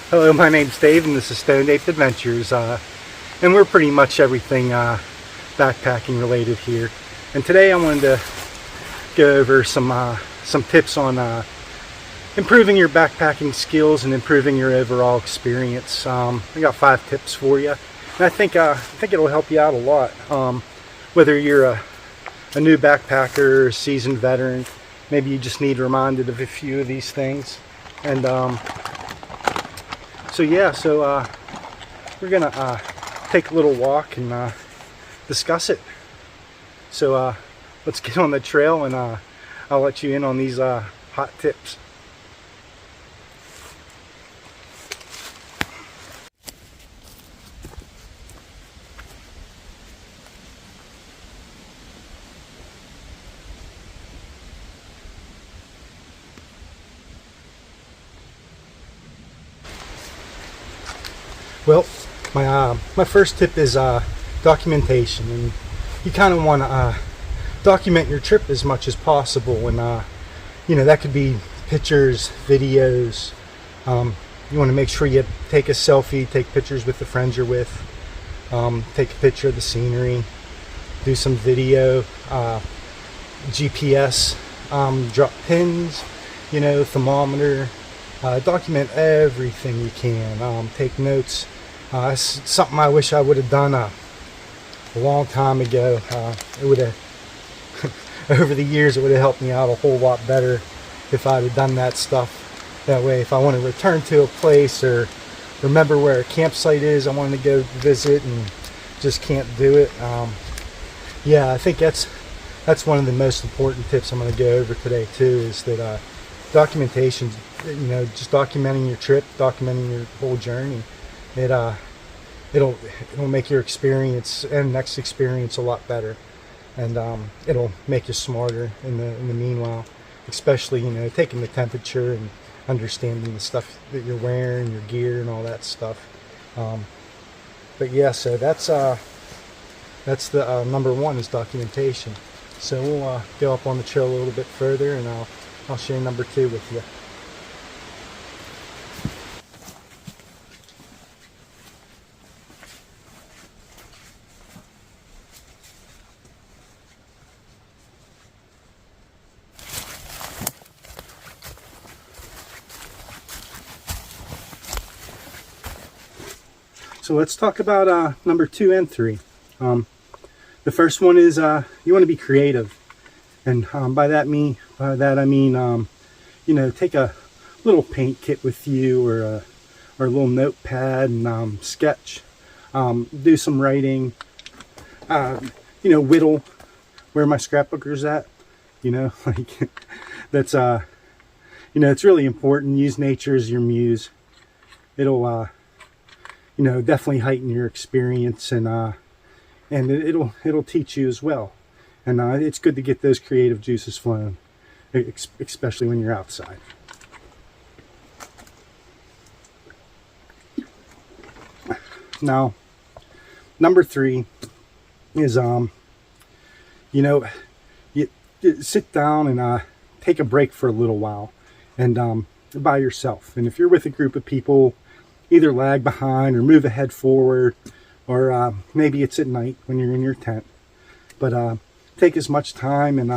Hello, my name's Dave and this is stoned.ape.adventures, and we're pretty much everything backpacking related here. And today I wanted to go over some tips on improving your backpacking skills and improving your overall experience. I got 5 tips for you, and I think it'll help you out a lot. Whether you're a new backpacker, a seasoned veteran, maybe you just need reminded of a few of these things. And so we're gonna take a little walk and discuss it. So let's get on the trail, and I'll let you in on these hot tips. Well, my first tip is documentation, and you kind of want to document your trip as much as possible. And you know, that could be pictures, videos. You want to make sure you take a selfie, take pictures with the friends you're with, take a picture of the scenery, do some video, GPS, drop pins, you know, thermometer. Document everything you can. Take notes. It's something I wish I would have done a long time ago. It would have, over the years, it would have helped me out a whole lot better if I'd have done that stuff. That way, if I want to return to a place or remember where a campsite is I want to go visit and just can't do it. Yeah, I think that's one of the most important tips I'm going to go over today too, is that documentation. You know, just documenting your trip, documenting your whole journey. It'll make your experience and next experience a lot better, and it'll make you smarter in the meanwhile. Especially, you know, taking the temperature and understanding the stuff that you're wearing, your gear, and all that stuff. But yeah, so that's the number one, is documentation. So we'll go up on the trail a little bit further, and I'll share number 2 with you. So let's talk about number 2 and 3. The first one is you want to be creative, and by that I mean you know, take a little paint kit with you, or a little notepad, and sketch. Do some writing. You know, whittle. Where my scrapbooker's at. You know, like that's you know, it's really important. Use nature as your muse. It'll you know, definitely heighten your experience, and it'll teach you as well. And it's good to get those creative juices flowing, especially when you're outside. Now, number 3 is you know, you sit down and take a break for a little while, and by yourself. And if you're with a group of people, either lag behind or move ahead forward, or maybe it's at night when you're in your tent. But take as much time, and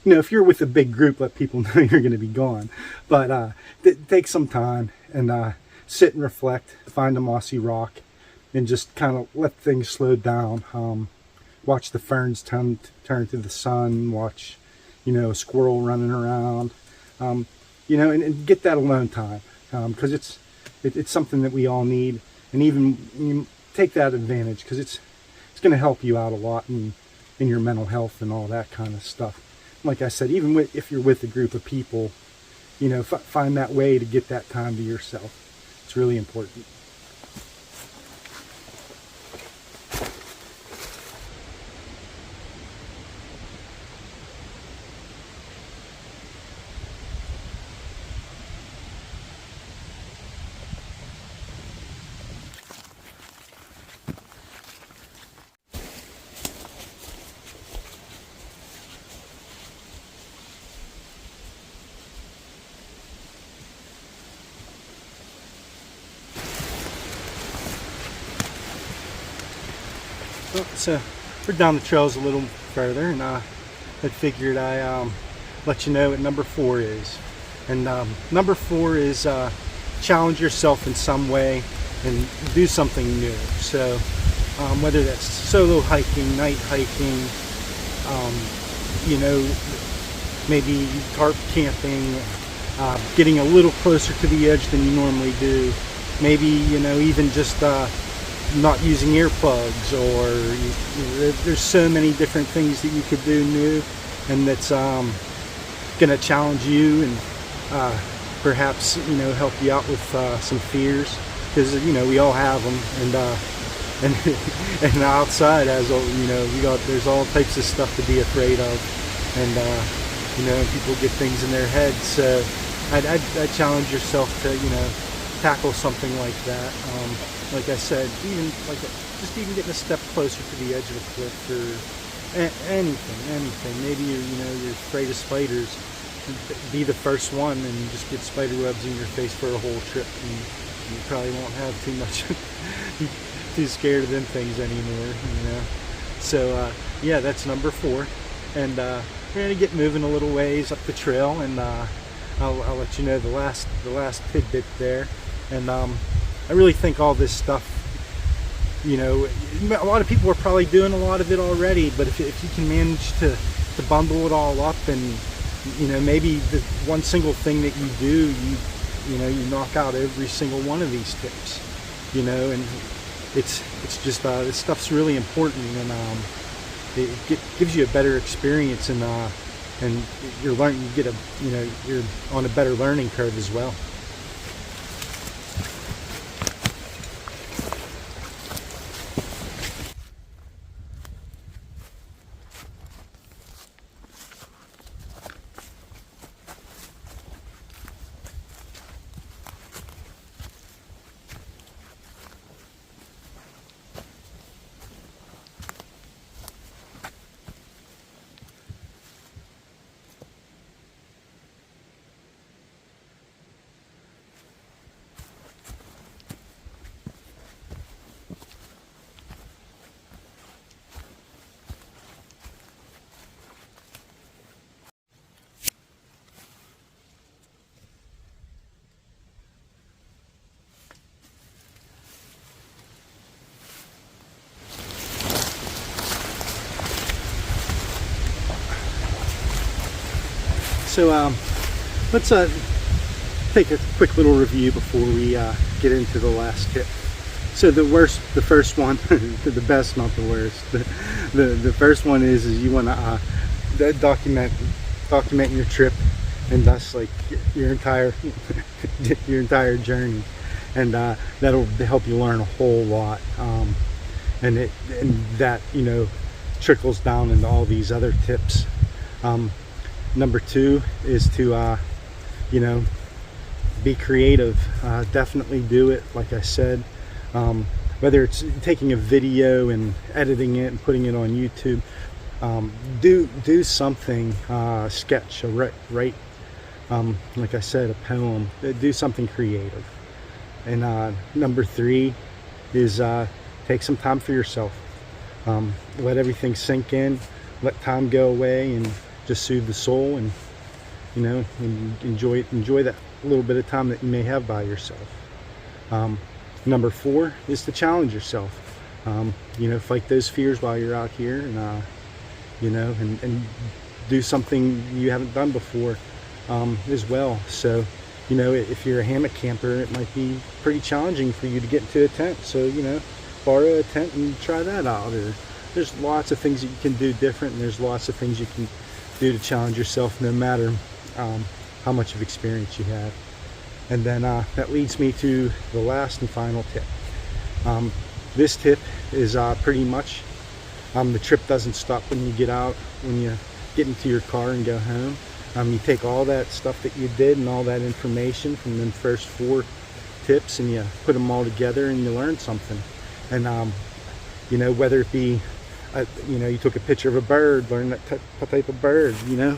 you know, if you're with a big group, let people know you're going to be gone. But take some time and sit and reflect, find a mossy rock, and just kind of let things slow down. Watch the ferns turn to the sun. Watch, you know, a squirrel running around. You know, and get that alone time, because it's something that we all need, and even you take that advantage, because it's going to help you out a lot in your mental health and all that kind of stuff. Like I said, even if you're with a group of people, you know, find that way to get that time to yourself. It's really important. Well, so we're down the trails a little further, and I figured I let you know what number 4 is. And number 4 is challenge yourself in some way and do something new. So whether that's solo hiking, night hiking, you know, maybe tarp camping, getting a little closer to the edge than you normally do, maybe, you know, even just not using earplugs, or there's so many different things that you could do new, and that's gonna challenge you and perhaps, you know, help you out with some fears, because, you know, we all have them, and outside, as you know, there's all types of stuff to be afraid of, and you know, people get things in their heads. So I'd challenge yourself to, you know, tackle something like that. Like I said, just even getting a step closer to the edge of a cliff, or anything. Maybe you're afraid of spiders. Be the first one and just get spider webs in your face for a whole trip, and you probably won't have too much too scared of them things anymore, you know. So yeah, that's number 4, and we're gonna get moving a little ways up the trail, and I'll let you know the last tidbit there. And I really think all this stuff, you know, a lot of people are probably doing a lot of it already, but if you can manage to bundle it all up, and, you know, maybe the one single thing that you do, you know, you knock out every single one of these tips, you know, and it's just this stuff's really important, and it gives you a better experience, and you're on a better learning curve as well. So let's take a quick little review before we get into the last tip. So the first one, the best, not the worst. The first one is you want to document your trip, and thus like your entire journey, and that'll help you learn a whole lot. And that, you know, trickles down into all these other tips. Number 2 is to you know, be creative. Definitely do it, like I said, whether it's taking a video and editing it and putting it on YouTube. Do something, sketch, or write, like I said, a poem. Do something creative. And number 3 is take some time for yourself. Let everything sink in, let time go away, and just soothe the soul, and, you know, and enjoy that little bit of time that you may have by yourself. Number 4 is to challenge yourself. You know, fight those fears while you're out here, and you know, and do something you haven't done before as well. So, you know, if you're a hammock camper, it might be pretty challenging for you to get into a tent. So, you know, borrow a tent and try that out. Or there's lots of things that you can do different, and there's lots of things you can do to challenge yourself, no matter how much of experience you have. And then that leads me to the last and final tip. This tip is pretty much the trip doesn't stop when you get out, when you get into your car and go home. You take all that stuff that you did and all that information from them first 4 tips, and you put them all together, and you learn something. And you know, whether it be you know, you took a picture of a bird, learn that type of bird, you know,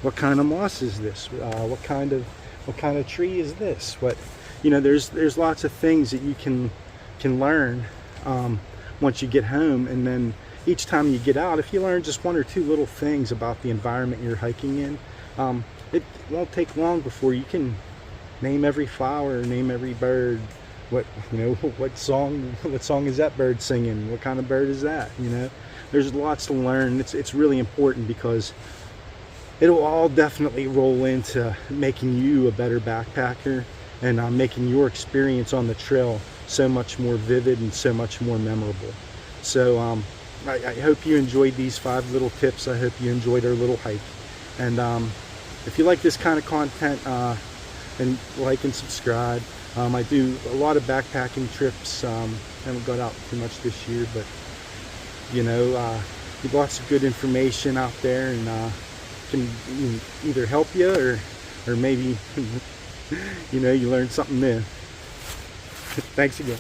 what kind of moss is this, what kind of tree is this, what, you know, there's lots of things that you can learn once you get home. And then each time you get out, if you learn just one or two little things about the environment you're hiking in, it won't take long before you can name every flower, name every bird. What song is that bird singing? What kind of bird is that? There's lots to learn. It's really important, because it'll all definitely roll into making you a better backpacker, and making your experience on the trail so much more vivid and so much more memorable. So I hope you enjoyed these 5 little tips. I hope you enjoyed our little hike. And if you like this kind of content, and like and subscribe. I do a lot of backpacking trips. Haven't got out too much this year, but lots of good information out there, and can either help you or maybe you learn something new. Thanks again.